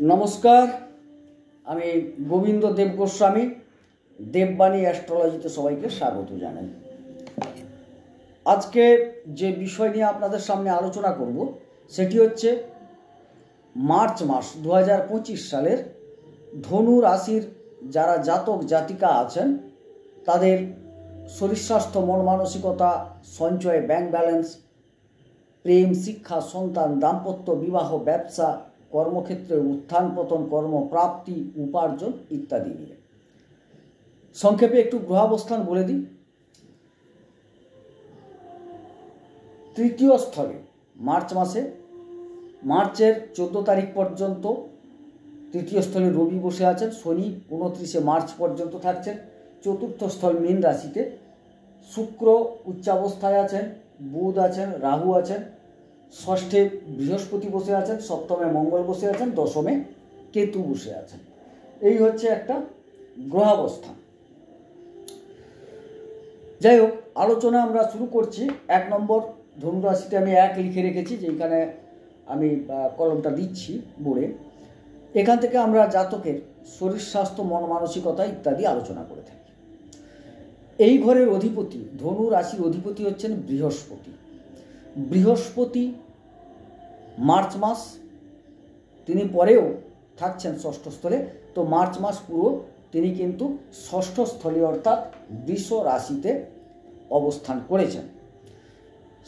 नमस्कार আমি গোবিন্দ দেব গোস্বামী দেববাণী অ্যাস্ট্রোলজিতে সবাইকে স্বাগত জানাই। আজকে যে বিষয় নিয়ে আপনাদের সামনে আলোচনা করব সেটি হচ্ছে মার্চ মাস 2025 সালের ধনু রাশির যারা জাতক জাতিকা আছেন তাদের শরীর স্বাস্থ্য, মন মানসিকতা, সঞ্চয়, ব্যাংক ব্যালেন্স, প্রেম, শিক্ষা, সন্তান, দাম্পত্য, বিবাহ, ব্যবসা, কর্মক্ষেত্রে উত্থান পতন, কর্মপ্রাপ্তি, উপার্জন ইত্যাদি নিয়ে সংক্ষেপে একটু গ্রহাবস্থান বলে দিই। তৃতীয় স্থলে মার্চ মাসে মার্চের 14 তারিখ পর্যন্ত তৃতীয় স্থলে রবি বসে আছেন। শনি 29 মার্চ পর্যন্ত থাকছেন। চতুর্থ স্থল মীন রাশিতে শুক্র উচ্চাবস্থায় আছেন, বুধ আছেন, রাহু আছেন, ষষ্ঠে বৃহস্পতি বসে আছেন, সপ্তমে মঙ্গল বসে আছেন, দশমে কেতু বসে আছেন। এই হচ্ছে একটা গ্রহাবস্থা। যাই হোক, আলোচনা আমরা শুরু করছি। 1 নম্বর ধনুরাশিতে আমি 1 লিখে রেখেছি, যেখানে আমি কলমটা দিচ্ছি বোর্ডে। এখান থেকে আমরা জাতকের শরীর স্বাস্থ্য, মন মানসিকতা ইত্যাদি আলোচনা করে থাকি। এই ঘরের অধিপতি, ধনু রাশির অধিপতি হচ্ছেন বৃহস্পতি। বৃহস্পতি মার্চ মাস তিনি পরেও থাকছেন ষষ্ঠ স্থলে। তো মার্চ মাস পুরো তিনি কিন্তু ষষ্ঠ স্থলে অর্থাৎ বৃষ রাশিতে অবস্থান করেছেন।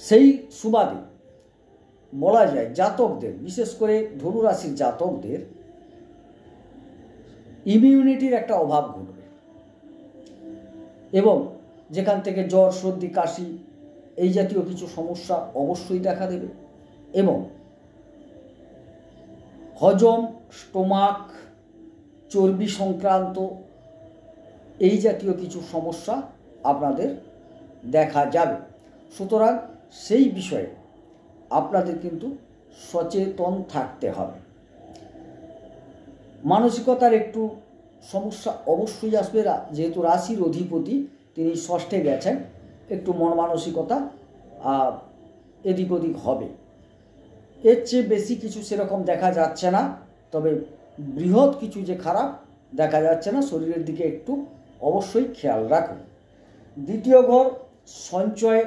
সেই সুবাদে বলা যায় জাতকদের, বিশেষ করে ধনু রাশির জাতকদের ইমিউনিটির একটা অভাব ঘটবে এবং যেখান থেকে জ্বর, সর্দি, কাশি এই জাতীয় কিছু সমস্যা অবশ্যই দেখা দেবে এবং হজম, স্টোমাক, চর্বি সংক্রান্ত এই জাতীয় কিছু সমস্যা আপনাদের দেখা যাবে। সুতরাং সেই বিষয়ে আপনাদের কিন্তু সচেতন থাকতে হবে। মানসিকতার একটু সমস্যা অবশ্যই আসবে, যেহেতু রাশির অধিপতি তিনি ষষ্ঠে গেছেন। একটু মন মানসিকতা এদিক ওদিক হবে। এর চেয়ে বেশি কিছু সেরকম দেখা যাচ্ছে না, তবে বৃহৎ কিছু যে খারাপ দেখা যাচ্ছে না। শরীরের দিকে একটু অবশ্যই খেয়াল রাখুন। দ্বিতীয় ঘর সঞ্চয়,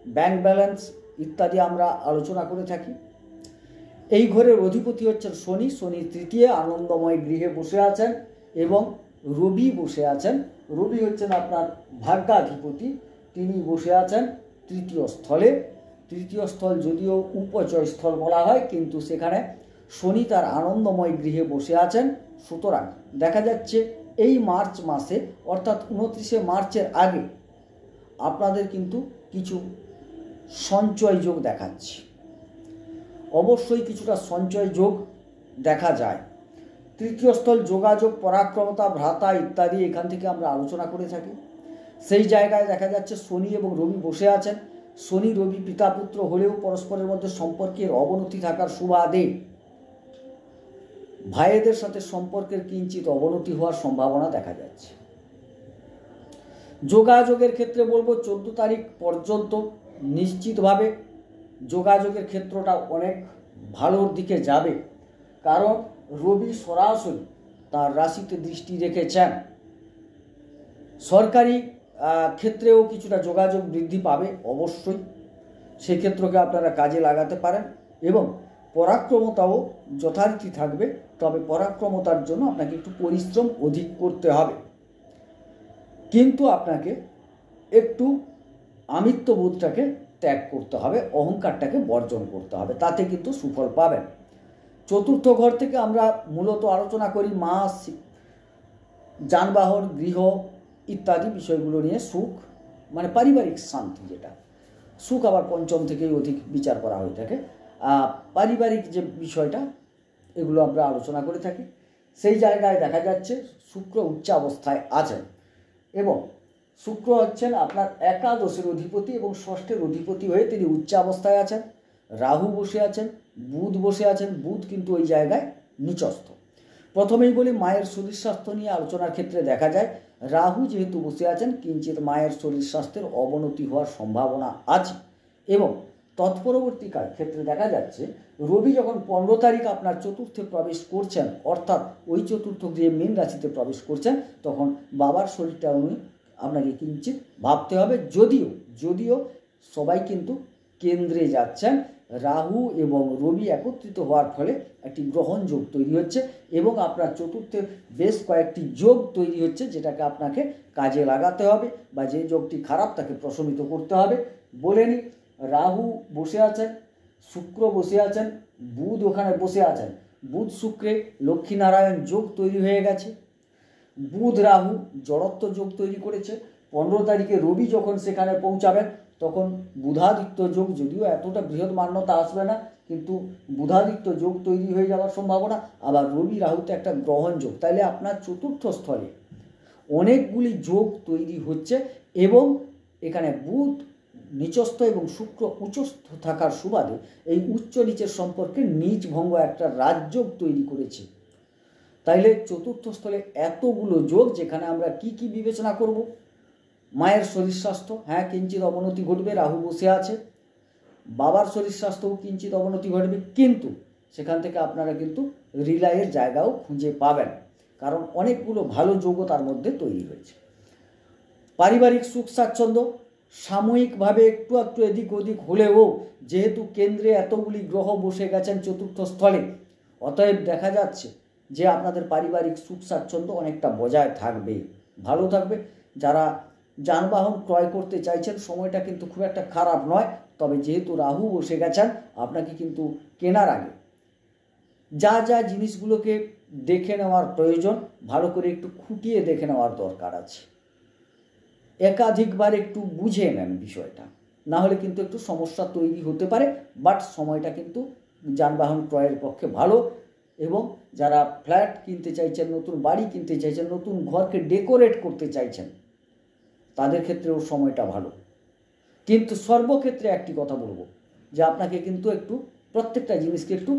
ব্যাংক ব্যালেন্স ইত্যাদি আমরা আলোচনা করে থাকি। এই ঘরের অধিপতি হচ্ছেন শনি। শনি তৃতীয় আনন্দময় গৃহে বসে আছেন এবং রবি বসে আছেন। রবি হচ্ছেন আপনার ভাগ্যাধিপতি, তিনি বসে আছেন তৃতীয় স্থলে। তৃতীয় স্থল যদিও উপচয় স্থল বলা হয়, কিন্তু সেখানে শনি তার আনন্দময় গৃহে বসে আছেন। সুতরাং দেখা যাচ্ছে এই মার্চ মাসে অর্থাৎ 29 মার্চের আগে আপনাদের কিন্তু কিছু সঞ্চয় যোগ দেখাচ্ছে। অবশ্যই কিছুটা সঞ্চয় যোগ দেখা যায়। তৃতীয় স্থল যোগাযোগ, পরাক্রমতা, ভ্রাতা ইত্যাদি এখান থেকে আমরা আলোচনা করে থাকি। সেই জায়গায় দেখা যাচ্ছে শনি এবং রবি বসে আছেন। শনি রবি পিতা পুত্র হলেও পরস্পরের মধ্যে সম্পর্কের অবনতি থাকার সুবাদে ভাইদের সাথে সম্পর্কের কিঞ্চিত অবনতি হওয়ার সম্ভাবনা দেখা যাচ্ছে। যোগাযোগের ক্ষেত্রে বলবো 14 তারিখ পর্যন্ত নিশ্চিতভাবে যোগাযোগের ক্ষেত্রটা অনেক ভালোর দিকে যাবে, কারণ রবি সরাসরি তার রাশিতে দৃষ্টি রেখেছেন। সরকারি ক্ষেত্রেও কিছুটা যোগাযোগ বৃদ্ধি পাবে অবশ্যই, সেক্ষেত্রকে আপনারা কাজে লাগাতে পারেন এবং পরাক্রমতাও যথারীতি থাকবে। তবে পরাক্রমতার জন্য আপনাকে একটু পরিশ্রম অধিক করতে হবে, কিন্তু আপনাকে একটু আমিত্ববোধটাকে ত্যাগ করতে হবে, অহংকারটাকে বর্জন করতে হবে, তাতে কিন্তু সুফল পাবেন। চতুর্থ ঘর থেকে আমরা মূলত আলোচনা করি মাস, যানবাহন, গৃহ ইত্যাদি বিষয়গুলো নিয়ে। সুখ মানে পারিবারিক শান্তি, যেটা সুখ আবার পঞ্চম থেকেই অধিক বিচার করা হয়ে থাকে। পারিবারিক যে বিষয়টা, এগুলো আমরা আলোচনা করে থাকি। সেই জায়গায় দেখা যাচ্ছে শুক্র উচ্চাবস্থায় আছেন এবং শুক্র হচ্ছেন আপনার একাদশের অধিপতি এবং ষষ্ঠের অধিপতি হয়ে তিনি উচ্চাবস্থায় আছেন। রাহু বসে আছেন, বুধ বসে আছেন। বুধ কিন্তু ওই জায়গায় নিচস্থ। প্রথমেই বলি মায়ের শরীর স্বাস্থ্য নিয়ে আলোচনার ক্ষেত্রে দেখা যায় রাহু যেহেতু বসে আছেন, কিঞ্চিত মায়ের শরীর স্বাস্থ্যের অবনতি হওয়ার সম্ভাবনা আছে এবং তৎপরবর্তী ক্ষেত্রে দেখা যাচ্ছে রবি যখন 15 তারিখ আপনার চতুর্থে প্রবেশ করছেন, অর্থাৎ ওই চতুর্থ গৃহে মীন রাশিতে প্রবেশ করছেন, তখন বাবার শরীরটা আপনাকে কিঞ্চিত ভাবতে হবে। যদিও সবাই কিন্তু কেন্দ্রে যাচ্ছেন, রাহু এবং রবি একত্রিত হওয়ার ফলে একটি গ্রহণ যোগ তৈরি হচ্ছে এবং আপনার চতুর্থে বেশ কয়েকটি যোগ তৈরি হচ্ছে, যেটাকে আপনাকে কাজে লাগাতে হবে বা যে যোগটি খারাপ তাকে প্রশমিত করতে হবে। বলে নিই, রাহু বসে আছেন, শুক্র বসে আছেন, বুধ ওখানে বসে আছেন। বুধ শুক্রে লক্ষ্মীনারায়ণ যোগ তৈরি হয়ে গেছে। বুধ রাহু জড়ত্ব যোগ তৈরি করেছে। 15 তারিখে রবি যখন সেখানে পৌঁছাবেন তখন বুধাদিত্য যোগ, যদিও এতটা বৃহৎ মান্যতা আসবে না, কিন্তু বুধাদিত্য যোগ তৈরি হয়ে যাওয়ার সম্ভাবনা। আবার রবি রাহুতে একটা গ্রহণ যোগ, তাইলে আপনার চতুর্থ স্থলে অনেকগুলি যোগ তৈরি হচ্ছে এবং এখানে বুধ নিচস্থ এবং শুক্র উচ্চস্থ থাকার সুবাদে এই উচ্চ নিচের সম্পর্কে নিজ ভঙ্গ একটা রাজযোগ তৈরি করেছে। তাইলে চতুর্থ স্থলে এতগুলো যোগ, যেখানে আমরা কি কি বিবেচনা করব? মায়ের শরীর স্বাস্থ্য, হ্যাঁ কিঞ্চিত অবনতি ঘটবে, রাহু বসে আছে। বাবার শরীর স্বাস্থ্যও কিঞ্চিত অবনতি ঘটবে, কিন্তু সেখান থেকে আপনারা কিন্তু রিলাইয়ের জায়গাও খুঁজে পাবেন, কারণ অনেকগুলো ভালো যোগও তার মধ্যে তৈরি হয়েছে। পারিবারিক সুখ স্বাচ্ছন্দ্য সাময়িকভাবে একটু এদিক ওদিক হলেও, যেহেতু কেন্দ্রে এতগুলি গ্রহ বসে গেছেন চতুর্থ স্থলে, অতএব দেখা যাচ্ছে যে আপনাদের পারিবারিক সুখ স্বাচ্ছন্দ্য অনেকটা বজায় থাকবে, ভালো থাকবে। যারা যানবাহন ক্রয় করতে চাইছেন সময়টা কিন্তু খুব একটা খারাপ নয়, তবে যেহেতু রাহু বসে গেছেন আপনাকে কিন্তু কেনার আগে যা যা জিনিসগুলোকে দেখে নেওয়ার প্রয়োজন, ভালো করে একটু খুঁটিয়ে দেখে নেওয়ার দরকার আছে। একাধিকবার একটু বুঝে নেন বিষয়টা, না হলে কিন্তু একটু সমস্যা তৈরি হতে পারে। বাট সময়টা কিন্তু যানবাহন ক্রয়ের পক্ষে ভালো, এবং যারা ফ্ল্যাট কিনতে চাইছেন, নতুন বাড়ি কিনতে চাইছেন, নতুন ঘরকে ডেকোরেট করতে চাইছেন, তাদের ক্ষেত্রেও সময়টা ভালো। কিন্তু সর্বক্ষেত্রে একটি কথা বলবো, যে আপনাকে কিন্তু একটু প্রত্যেকটা জিনিসকে একটু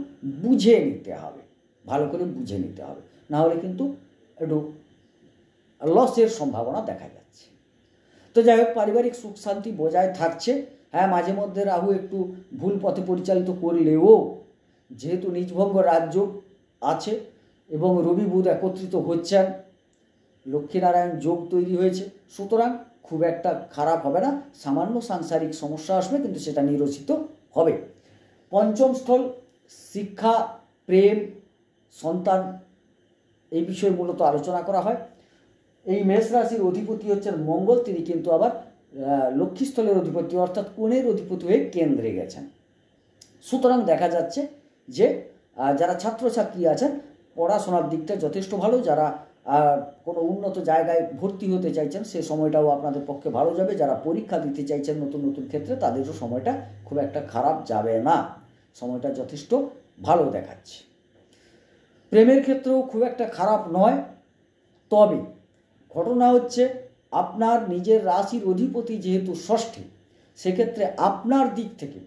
বুঝে নিতে হবে, ভালো করে বুঝে নিতে হবে, না হলে কিন্তু একটু লসের সম্ভাবনা দেখা যাচ্ছে। তো যাই হোক, পারিবারিক সুখ শান্তি বজায় থাকছে। হ্যাঁ, মাঝে মধ্যে রাহু একটু ভুল পথে পরিচালিত করলেও, যেহেতু নিজভঙ্গ রাজ্য আছে এবং রবি বুধ একত্রিত হচ্ছেন, লক্ষ্মীনারায়ণ যোগ তৈরি হয়েছে, সুতরাং খুব একটা খারাপ হবে না। সামান্য সাংসারিক সমস্যা আসবে, কিন্তু সেটা নিরসিত হবে। পঞ্চম স্থল শিক্ষা, প্রেম, সন্তান, এই বিষয়ে মূলত আলোচনা করা হয়। এই মেষ রাশির অধিপতি হচ্ছেন মঙ্গল, তিনি কিন্তু আবার লক্ষ্মীস্থলের অধিপতি অর্থাৎ কোণের অধিপতি হয়ে কেন্দ্রে গেছেন। সুতরাং দেখা যাচ্ছে যে যারা ছাত্রছাত্রী আছেন পড়াশোনার দিকটা যথেষ্ট ভালো, যারা কোনো উন্নত জায়গায় ভর্তি হতে চাইছেন সে সময়টাও আপনাদের পক্ষে ভালো যাবে, যারা পরীক্ষা দিতে চাইছেন নতুন নতুন ক্ষেত্রে তাদেরও সময়টা খুব একটা খারাপ যাবে না, সময়টা যথেষ্ট ভালো দেখাচ্ছে। প্রেমের ক্ষেত্রেও খুব একটা খারাপ নয়, তবে ঘটনা হচ্ছে আপনার নিজের রাশির অধিপতি যেহেতু ষষ্ঠে, সেক্ষেত্রে আপনার দিক থেকে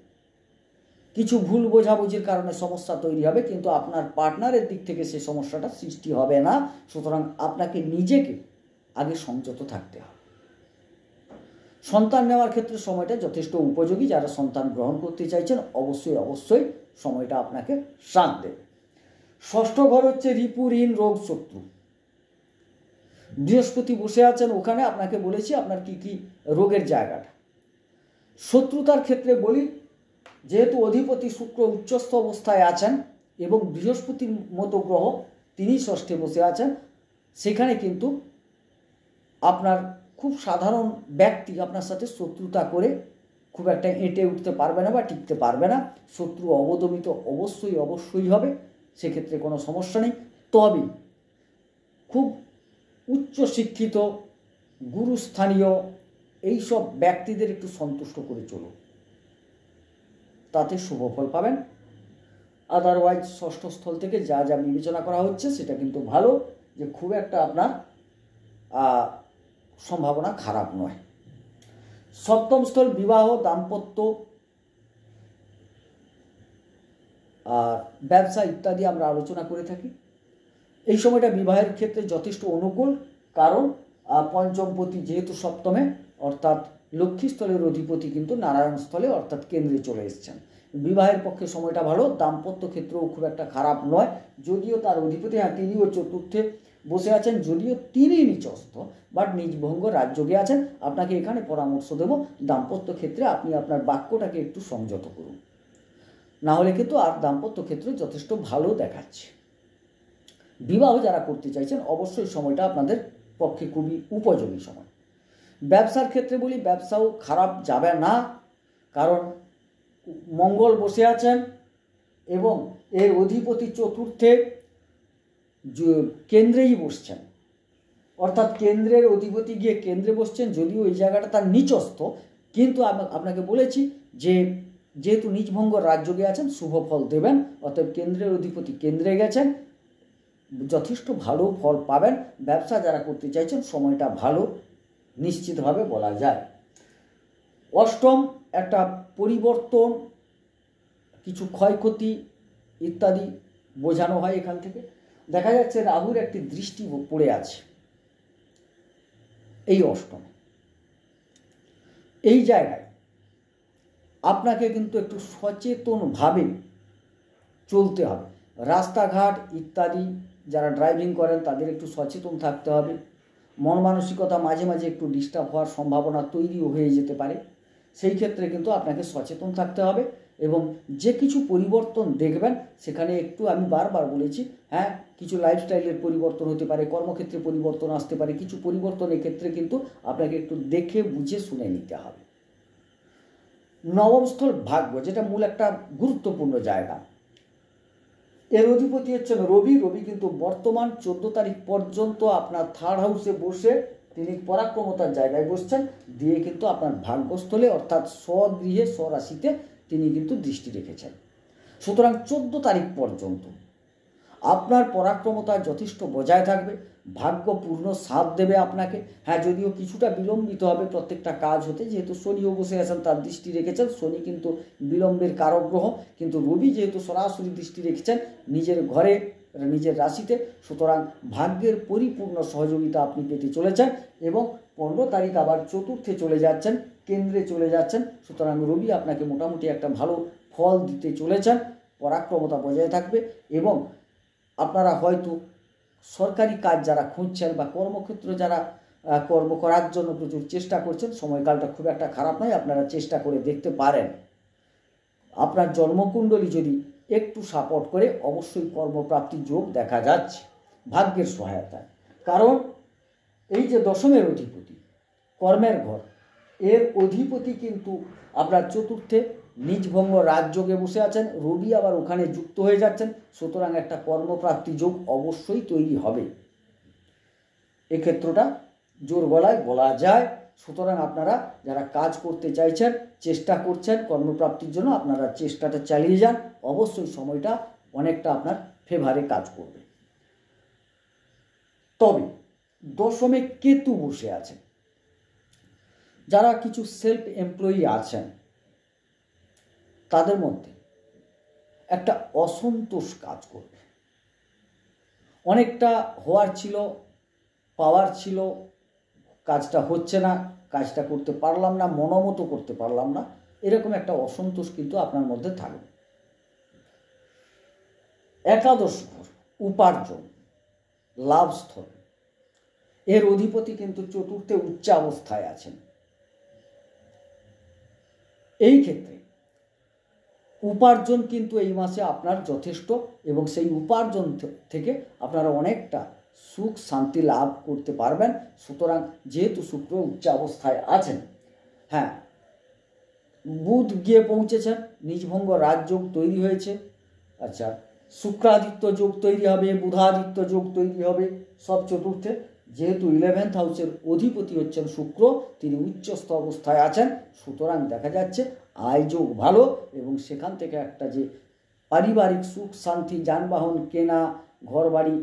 কিছু ভুল বোঝাবুঝির কারণে সমস্যা তৈরি হবে, কিন্তু আপনার পার্টনারের দিক থেকে সে সমস্যাটা সৃষ্টি হবে না। সুতরাং আপনাকে নিজেকে আগে সংযত থাকতে হবে। সন্তান নেওয়ার ক্ষেত্রে সময়টা যথেষ্ট উপযোগী, যারা সন্তান গ্রহণ করতে চাইছেন অবশ্যই সময়টা আপনাকে সাথ দেবে। ষষ্ঠ ঘর হচ্ছে রিপু, ঋণ, রোগ, শত্রু। বৃহস্পতি বসে আছেন ওখানে, আপনাকে বলেছি আপনার কি কি রোগের জায়গাটা। শত্রুতার ক্ষেত্রে বলি, যেহেতু অধিপতি শুক্র উচ্চস্থ অবস্থায় আছেন এবং বৃহস্পতির মতো গ্রহ তিনি ষষ্ঠে বসে আছেন, সেখানে কিন্তু আপনার খুব সাধারণ ব্যক্তি আপনার সাথে শত্রুতা করে খুব একটা এঁটে উঠতে পারবে না বা টিকতে পারবে না। শত্রু অবদমিত অবশ্যই হবে, সেক্ষেত্রে কোনো সমস্যা নেই। তবে খুব উচ্চ শিক্ষিত গুরুস্থানীয় এইসব ব্যক্তিদের একটু সন্তুষ্ট করে চলুন, তাতে শুভ ফল পাবেন। আদারওয়াইজ ষষ্ঠ স্থল থেকে যা যা বিবেচনা করা হচ্ছে সেটা কিন্তু ভালো, যে খুব একটা আপনার সম্ভাবনা খারাপ নয়। সপ্তম স্থল বিবাহ, দাম্পত্য, ব্যবসা ইত্যাদি আমরা আলোচনা করে থাকি। এই সময়টা বিবাহের ক্ষেত্রে যথেষ্ট অনুকূল, কারণ পঞ্চমপতি যেহেতু সপ্তমে, অর্থাৎ লক্ষ্মীস্থলের অধিপতি কিন্তু নারায়ণ স্থলে অর্থাৎ কেন্দ্রে চলে এসেছেন। বিবাহের পক্ষে সময়টা ভালো, দাম্পত্য ক্ষেত্রেও খুব একটা খারাপ নয়, যদিও তার অধিপতি তিনিও চতুর্থে বসে আছেন, যদিও তিনি নিচস্থ বাট নিজভঙ্গ রাজযোগে আছেন। আপনাকে এখানে পরামর্শ দেব, দাম্পত্য ক্ষেত্রে আপনি আপনার বাক্যটাকে একটু সংযত করুন, না হলে কিন্তু আর দাম্পত্য ক্ষেত্রে যথেষ্ট ভালো দেখাচ্ছে। বিবাহ যারা করতে চাইছেন অবশ্যই সময়টা আপনাদের পক্ষে খুবই উপযোগী সময়। ব্যবসার ক্ষেত্রে বলি, ব্যবসাও খারাপ যাবে না, কারণ মঙ্গল বসে আছেন এবং এর অধিপতি চতুর্থে কেন্দ্রেই বসছেন, অর্থাৎ কেন্দ্রের অধিপতি গিয়ে কেন্দ্রে বসছেন। যদিও এই জায়গাটা তার নিচস্থ, কিন্তু আপনাকে বলেছি যে যেহেতু নিজভঙ্গ রাজযোগে আছেন শুভ ফল দেবেন, অতএব কেন্দ্রের অধিপতি কেন্দ্রে গেছেন, যথেষ্ট ভালো ফল পাবেন। ব্যবসা যারা করতে চাইছেন সময়টা ভালো নিশ্চিতভাবে বলা যায়। অষ্টম একটা পরিবর্তন, কিছু ক্ষয়ক্ষতি ইত্যাদি বোঝানো হয়। এখান থেকে দেখা যাচ্ছে রাহুর একটি দৃষ্টি পড়ে আছে এই অষ্টমে। এই জায়গায় আপনাকে কিন্তু একটু সচেতনভাবে চলতে হবে। রাস্তাঘাট ইত্যাদি যারা ড্রাইভিং করেন তাদের একটু সচেতন থাকতে হবে। মন মানসিকতা মাঝে মাঝে একটু ডিস্টার্ব হওয়ার সম্ভাবনা তৈরিও হয়ে যেতে পারে, সেই ক্ষেত্রে কিন্তু আপনাকে সচেতন থাকতে হবে। এবং যে কিছু পরিবর্তন দেখবেন সেখানে একটু, আমি বারবার বলেছি, কিছু লাইফস্টাইলের পরিবর্তন হতে পারে, কর্মক্ষেত্রে পরিবর্তন আসতে পারে, কিছু পরিবর্তন এক্ষেত্রে কিন্তু আপনাকে একটু দেখে বুঝে শুনে নিতে হবে। নবম স্থল ভাগ্য, যেটা মূল একটা গুরুত্বপূর্ণ জায়গা, এর অধিপতি হচ্ছেন রবি। রবি কিন্তু বর্তমান 14 তারিখ পর্যন্ত আপনার থার্ড হাউসে বসে তিনি পরাক্রমতার জায়গায় বসছেন, দিয়ে কিন্তু আপনার ভাগ্যস্থলে অর্থাৎ স্বগৃহে স্বরাশিতে তিনি কিন্তু দৃষ্টি রেখেছেন। সুতরাং 14 তারিখ পর্যন্ত আপনার পরাক্রমতা যথেষ্ট বজায় থাকবে, ভাগ্য পূর্ণ সাথ দেবে আপনাকে। যদিও কিছুটা বিলম্বিত হবে প্রত্যেকটা কাজ হতে, যেহেতু শনিও বসে আছেন তার দৃষ্টি রেখেছেন, শনি কিন্তু বিলম্বের কারক গ্রহ, কিন্তু রবি যেহেতু সরাসরি দৃষ্টি রেখেছেন নিজের ঘরে নিজের রাশিতে, সুতরাং ভাগ্যের পরিপূর্ণ সহযোগিতা আপনি পেতে চলেছেন। এবং 15 তারিখ আবার চতুর্থে চলে যাচ্ছেন, কেন্দ্রে চলে যাচ্ছেন, সুতরাং রবি আপনাকে মোটামুটি একটা ভালো ফল দিতে চলেছেন, পরাক্রমতা বজায় থাকবে। এবং আপনারা হয়তো সরকারি কাজ যারা খুঁজছেন বা কর্মক্ষেত্রে যারা কর্ম করার জন্য প্রচুর চেষ্টা করছেন, সময়কালটা খুব একটা খারাপ নয়, আপনারা চেষ্টা করে দেখতে পারেন। আপনার জন্মকুণ্ডলী যদি একটু সাপোর্ট করে অবশ্যই কর্মপ্রাপ্তির যোগ দেখা যাচ্ছে ভাগ্যের সহায়তায়। কারণ এই যে দশমের অধিপতি, কর্মের ঘর, এর অধিপতি কিন্তু আপনার চতুর্থে নিজভঙ্গ রাজযোগে বসে আছেন, রবি আবার ওখানে যুক্ত হয়ে যাচ্ছেন, সুতরাং একটা কর্মপ্রাপ্তি যোগ অবশ্যই তৈরি হবে। এক্ষেত্রটা জোর গলায় বলা যায়। সুতরাং আপনারা যারা কাজ করতে চাইছেন, চেষ্টা করছেন কর্মপ্রাপ্তির জন্য, আপনারা চেষ্টাটা চালিয়ে যান, অবশ্যই সময়টা অনেকটা আপনার ফেভারে কাজ করবে। তবে দশমে কেতু বসে আছেন, যারা কিছু সেলফ এমপ্লয়ি আছেন তাদের মধ্যে একটা অসন্তোষ কাজ করবে। অনেকটা হওয়ার ছিল, পাওয়ার ছিল, কাজটা হচ্ছে না, কাজটা করতে পারলাম না, মনোমতো করতে পারলাম না, এরকম একটা অসন্তোষ কিন্তু আপনার মধ্যে থাকবে। একাদশ ঘর উপার্জন লাভস্থল, এর অধিপতি কিন্তু চতুর্থে উচ্চাবস্থায় আছেন। এই ক্ষেত্রে উপার্জন কিন্তু এই মাসে আপনার যথেষ্ট, এবং সেই উপার্জন থেকে আপনারা অনেকটা সুখ শান্তি লাভ করতে পারবেন। সুতরাং যেহেতু শুক্র উচ্চাবস্থায় আছেন, বুধ গিয়ে পৌঁছেছেন, নিজভঙ্গ রাজযোগ তৈরি হয়েছে, আচ্ছা শুক্রাদিত্য যোগ তৈরি হবে, বুধাদিত্য যোগ তৈরি হবে, সব চতুর্থে। যেহেতু 11th হাউসের অধিপতি হচ্ছেন শুক্র, তিনি উচ্চস্থ অবস্থায় আছেন, সুতরাং দেখা যাচ্ছে আয় যোগ ভালো, এবং সেখান থেকে একটা যে পারিবারিক সুখ শান্তি, যানবাহন কেনা, ঘর বাড়ি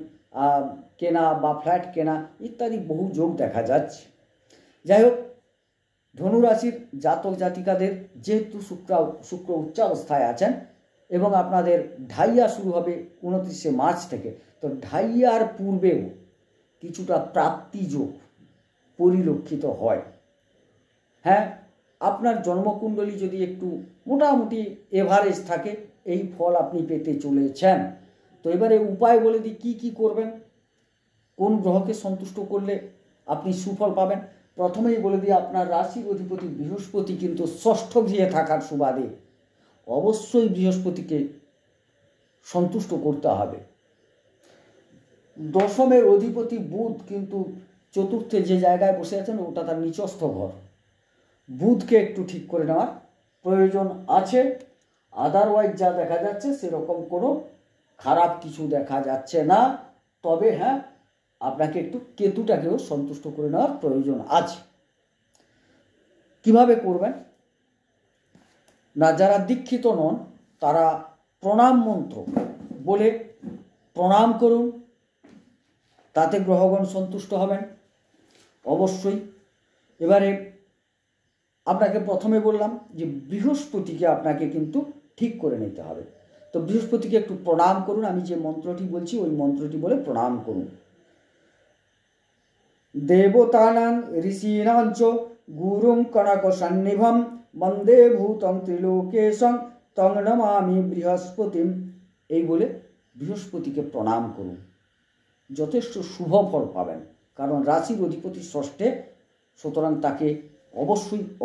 কেনা বা ফ্ল্যাট কেনা ইত্যাদি বহু যোগ দেখা যাচ্ছে। যাই হোক, ধনুরাশির জাতক জাতিকাদের যেহেতু শুক্র উচ্চাবস্থায় আছেন এবং আপনাদের ঢাইয়া শুরু হবে 29শে মার্চ থেকে, তো ঢাইয়ার পূর্বেও কিছুটা প্রাপ্তি যোগ পরিলক্ষিত হয়। হ্যাঁ, আপনার জন্মকুণ্ডলী যদি একটু মোটামুটি এভারেজ থাকে, এই ফল আপনি পেতে চলেছেন। তো এবারে উপায় বলে দিই কী কী করবেন, কোন গ্রহকে সন্তুষ্ট করলে আপনি সুফল পাবেন। প্রথমেই বলে দিই, আপনার রাশির অধিপতি বৃহস্পতি কিন্তু ষষ্ঠ গৃহে থাকার সুবাদে অবশ্যই বৃহস্পতিকে সন্তুষ্ট করতে হবে। দশমের অধিপতি বুধ কিন্তু চতুর্থে যে জায়গায় বসে আছেন ওটা তার নিচস্থ ঘর, বুধকে একটু ঠিক করে নেওয়ার প্রয়োজন আছে। আদারওয়াইজ যা দেখা যাচ্ছে সেরকম কোনো খারাপ কিছু দেখা যাচ্ছে না। তবে হ্যাঁ, আপনাকে একটু কেতুটাকেও সন্তুষ্ট করে নেওয়ার প্রয়োজন আছে। কিভাবে করবেন না, যারা দীক্ষিত নন তারা প্রণাম মন্ত্র বলে প্রণাম করুন, তাতে গ্রহগণ সন্তুষ্ট হবেন অবশ্যই। এবারে আপনাকে প্রথমে বললাম যে বৃহস্পতিকে আপনাকে কিন্তু ঠিক করে নিতে হবে। তো বৃহস্পতিকে একটু প্রণাম করুন, আমি যে মন্ত্রটি বলছি ওই মন্ত্রটি বলে প্রণাম করুন। দেবতানাং ঋষীণাঞ্চ গুরুং কনক সন্নিভম বন্দে ভূতং ত্রিলোকেশং তং নমামি বৃহস্পতিম। এই বলে বৃহস্পতিকে প্রণাম করুন, যথেষ্ট শুভ ফল পাবেন। কারণ রাশির অধিপতি ষষ্ঠে, সুতরাং তাকে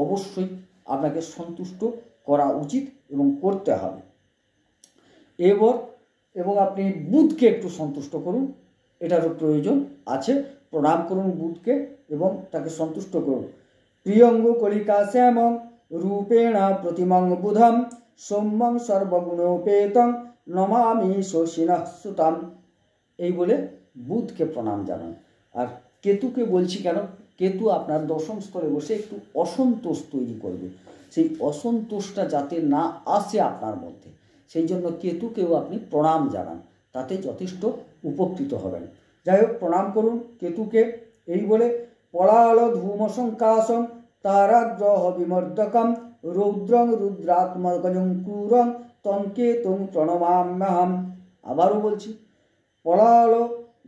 অবশ্যই আপনাকে সন্তুষ্ট করা উচিত এবং করতে হবে। এবং আপনি বুধকে একটু সন্তুষ্ট করুন, এটারও প্রয়োজন আছে। প্রণাম করুন বুধকে এবং তাকে সন্তুষ্ট করুন। প্রিয়ঙ্গ কলিকা শ্যামং রূপেণ প্রতিমং বুধম সৌম্যং সর্বগুণোপেতং নমামি শশিনঃ সুতম। এই বলে বুধকে প্রণাম জানান। আর কেতুকে বলছি কেন, কেতু আপনার দশম স্থলে বসে একটু অসন্তোষ তৈরি করবে। সেই অসন্তোষটা যাতে না আসে আপনার মধ্যে, সেই জন্য কেতুকেও আপনি প্রণাম জানান, তাতে যথেষ্ট উপকৃত হবেন। যাই হোক, প্রণাম করুন কেতুকে। এই বলে পলাল ধূম সংকাশং তারাগ্রহ বিমর্দকম রৌদ্রং রুদ্রাত্মকজং ক্রূরং তং কেতুং প্রণমাম্যহম। আবারও বলছি, পলাল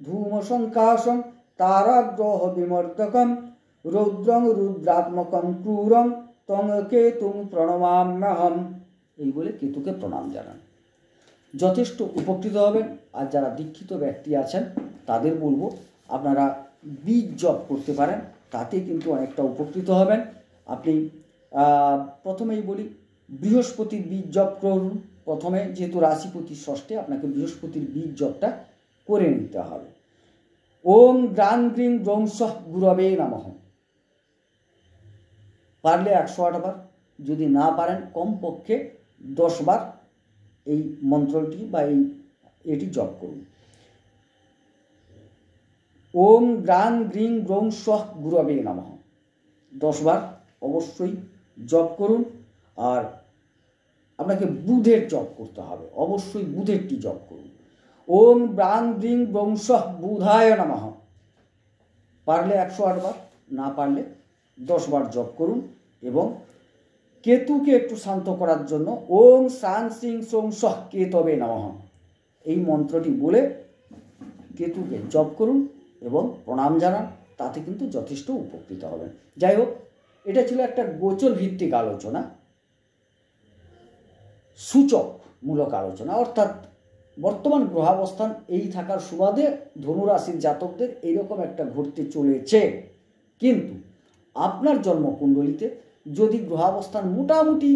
ধূম সংকাশং তারাগ্রহ বিমর্দকম রৌদ্রং রুদ্রাত্মকম ক্রূরং তং কেতুং প্রণমাম্যহম। এই বলে কেতুকে প্রণাম জানান, যথেষ্ট উপকৃত হবেন। আর যারা দীক্ষিত ব্যক্তি আছেন তাদের বলবো আপনারা বীজ জপ করতে পারেন, তাতে কিন্তু অনেকটা উপকৃত হবেন। আপনি প্রথমেই বলি বৃহস্পতির বীজ জপ করুন। প্রথমে যেহেতু রাশিপতি ষষ্ঠে, আপনাকে বৃহস্পতির বীজ জপটা করে নিতে হবে। ওম গ্রাং গ্রিং গ্রৌং সঃ গুরবে নমঃ, পারলে 108 বার, যদি না পারেন কমপক্ষে 10 বার এই মন্ত্রটি বা এটি জপ করুন। ওম গ্রাং গ্রিং গ্রৌং সঃ গুরবে নমঃ 10 বার অবশ্যই জপ করুন। আর আপনাকে বুধের জপ করতে হবে, অবশ্যই বুধেরটি জপ করুন। ওম গ্রাং গ্রিং গ্রৌং সঃ বুধায় নমঃ, পারলে 108 বার, না পারলে 10 বার জপ করুন। এবং কেতুকে একটু শান্ত করার জন্য ওম সাং সিং সোং সঃ কেতবে নমঃ, এই মন্ত্রটি বলে কেতুকে জপ করুন এবং প্রণাম জানান, তাতে কিন্তু যথেষ্ট উপকৃত হবেন। যাই হোক, এটা ছিল একটা গোচর ভিত্তিক আলোচনা, সূচকমূলক আলোচনা। অর্থাৎ বর্তমান গ্রহাবস্থান এই থাকার সুবাদে ধনুরাশির জাতকদের এইরকম একটা ঘটতে চলেছে। কিন্তু আপনার জন্মকুণ্ডলিতে যদি গ্রহাবস্থান মোটামুটি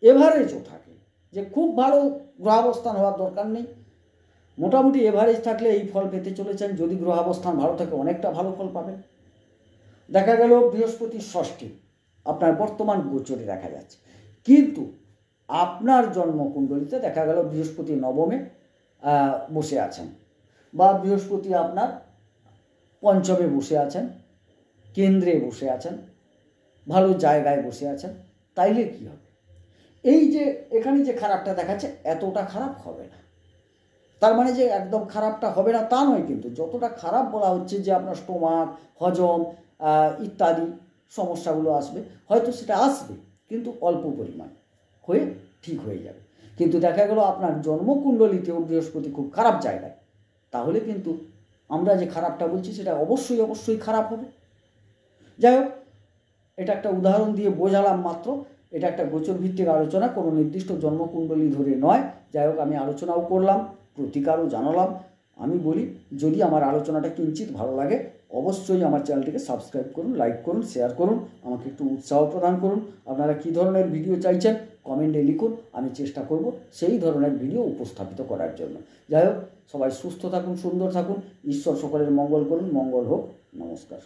এভারেজও থাকে, যে খুব ভালো গ্রহাবস্থান হওয়ার দরকার নেই, মোটামুটি এভারেজ থাকলে এই ফল পেতে চলেছেন। যদি গ্রহাবস্থান ভালো থাকে অনেকটা ভালো ফল পাবেন। দেখা গেল বৃহস্পতি ষষ্ঠী আপনার বর্তমান গোচরে দেখা যাচ্ছে, কিন্তু আপনার জন্মকুণ্ডলিতে দেখা গেল বৃহস্পতি নবমে বসে আছেন, বা বৃহস্পতি আপনার পঞ্চমে বসে আছেন, কেন্দ্রে বসে আছেন, ভালো জায়গায় বসে আছেন, তাইলে কি হবে? এই যে এখানে যে খারাপটা দেখাচ্ছে এতটা খারাপ হবে না। তার মানে যে একদম খারাপটা হবে না তা নয়, কিন্তু যতটা খারাপ বলা হচ্ছে যে আপনার স্টোমাক, হজম ইত্যাদি সমস্যাগুলো আসবে, হয়তো সেটা আসবে কিন্তু অল্প পরিমাণ হয়ে ঠিক হয়ে যাবে। কিন্তু দেখা গেল আপনার জন্মকুণ্ডলিতেও বৃহস্পতি খুব খারাপ জায়গায়, তাহলে কিন্তু আমরা যে খারাপটা বলছি সেটা অবশ্যই খারাপ হবে। যাই হোক, এটা একটা উদাহরণ দিয়ে বোঝালাম মাত্র। এটা একটা গোচর ভিত্তিক আলোচনা, কোনো নির্দিষ্ট জন্মকুণ্ডলী ধরে নয়। যাই হোক, আমি আলোচনাও করলাম, প্রতিকারও জানালাম। আমি বলি, যদি আমার আলোচনাটা কিঞ্চিত ভালো লাগে অবশ্যই আমার চ্যানেলটিকে সাবস্ক্রাইব করুন, লাইক করুন, শেয়ার করুন, আমাকে একটু উৎসাহ প্রদান করুন। আপনারা কী ধরনের ভিডিও চাইছেন কমেন্টে লিখুন, আমি চেষ্টা করব সেই ধরনের ভিডিও উপস্থাপিত করার জন্য। যাই হোক, সবাই সুস্থ থাকুন, সুন্দর থাকুন, ঈশ্বর সকলের মঙ্গল করুন, মঙ্গল হোক। নমস্কার।